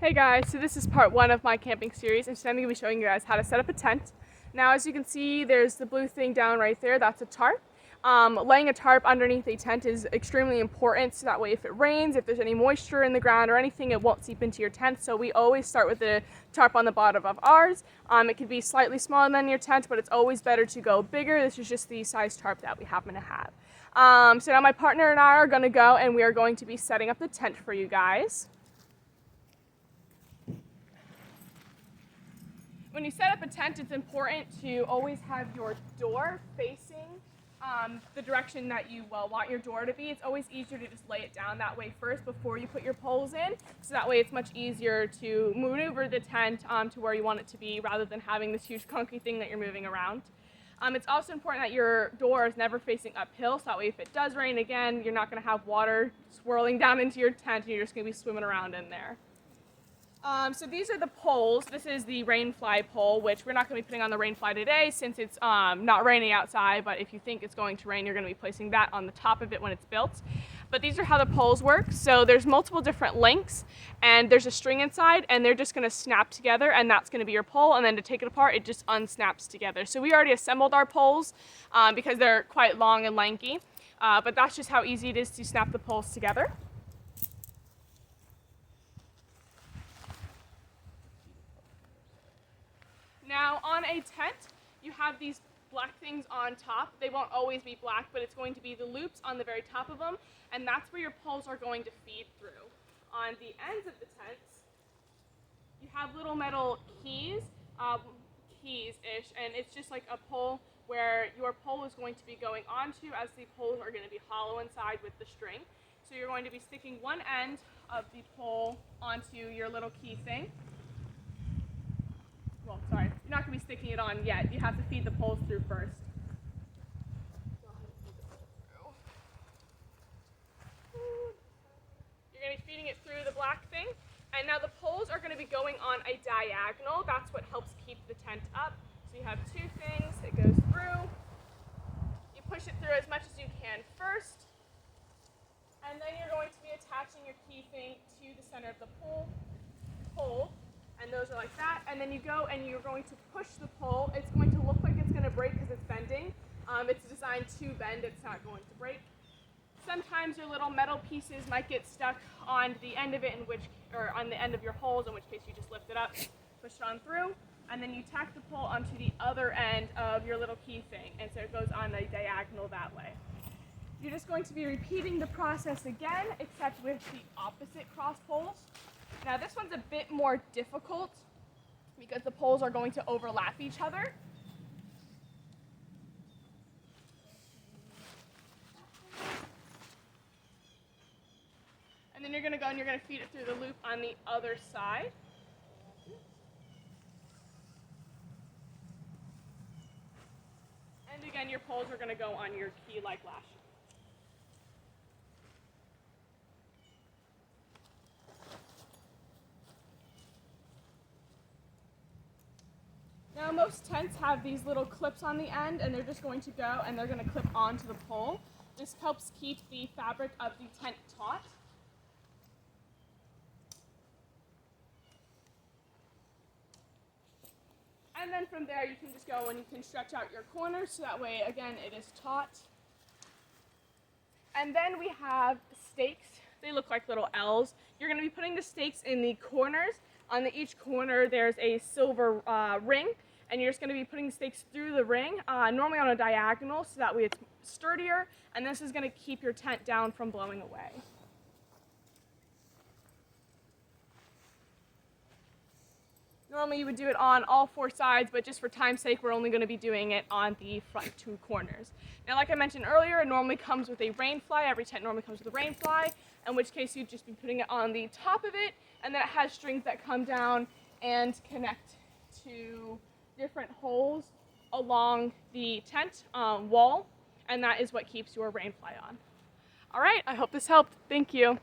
Hey guys, so this is part one of my camping series, and today I'm going to be showing you guys how to set up a tent. Now as you can see, there's the blue thing down right there, that's a tarp. Laying a tarp underneath a tent is extremely important, so that way if it rains, if there's any moisture in the ground or anything, it won't seep into your tent. So we always start with the tarp on the bottom of ours. It could be slightly smaller than your tent, but it's always better to go bigger. This is just the size tarp that we happen to have. So now my partner and I are going to go and we are going to be setting up the tent for you guys. When you set up a tent, it's important to always have your door facing the direction that you want your door to be. It's always easier to just lay it down that way first before you put your poles in, so that way it's much easier to maneuver the tent to where you want it to be rather than having this huge clunky thing that you're moving around. It's also important that your door is never facing uphill, so that way if it does rain again, you're not going to have water swirling down into your tent and you're just going to be swimming around in there. So these are the poles. This is the Rainfly pole, which we're not going to be putting on the Rainfly today since it's not raining outside, but if you think it's going to rain, you're going to be placing that on the top of it when it's built. But these are how the poles work. So there's multiple different lengths, and there's a string inside, and they're just going to snap together, and that's going to be your pole, and then to take it apart, it just unsnaps together. So we already assembled our poles because they're quite long and lanky, but that's just how easy it is to snap the poles together. Now on a tent, you have these black things on top. They won't always be black, but it's going to be the loops on the very top of them, and that's where your poles are going to feed through. On the ends of the tents, you have little metal keys, keys-ish, and it's just like a pole where your pole is going to be going onto, as the poles are going to be hollow inside with the string. So you're going to be sticking one end of the pole onto your little key thing. Well, sorry, you're not going to be sticking it on yet. You have to feed the poles through first. You're going to be feeding it through the black thing. And now the poles are going to be going on a diagonal. That's what helps keep the tent up. So you have two things. It goes through. You push it through as much as you can first. And then you're going to be attaching your key thing to the center of the pole. And those are like that, and then you go and you're going to push the pole. It's going to look like it's going to break because it's bending. It's designed to bend, it's not going to break. Sometimes your little metal pieces might get stuck on the end of it, or on the end of your holes, in which case you just lift it up, push it on through, and then you tack the pole onto the other end of your little key thing, and so it goes on a diagonal that way. You're just going to be repeating the process again, except with the opposite cross poles. Now this one's a bit more difficult because the poles are going to overlap each other. And then you're going to go and you're going to feed it through the loop on the other side. And again, your poles are going to go on your key-like lash. Now most tents have these little clips on the end, and they're just going to go and they're going to clip onto the pole. This helps keep the fabric of the tent taut. And then from there you can just go and you can stretch out your corners so that way again it is taut. And then we have stakes. They look like little L's. You're going to be putting the stakes in the corners. On each corner there's a silver ring, and you're just going to be putting the stakes through the ring, normally on a diagonal, so that way it's sturdier, and this is going to keep your tent down from blowing away. Normally you would do it on all four sides, but just for time's sake, we're only going to be doing it on the front two corners. Now, like I mentioned earlier, it normally comes with a Rainfly. Every tent normally comes with a Rainfly, in which case you'd just be putting it on the top of it, and then it has strings that come down and connect to different holes along the tent wall, and that is what keeps your Rainfly on. All right, I hope this helped. Thank you.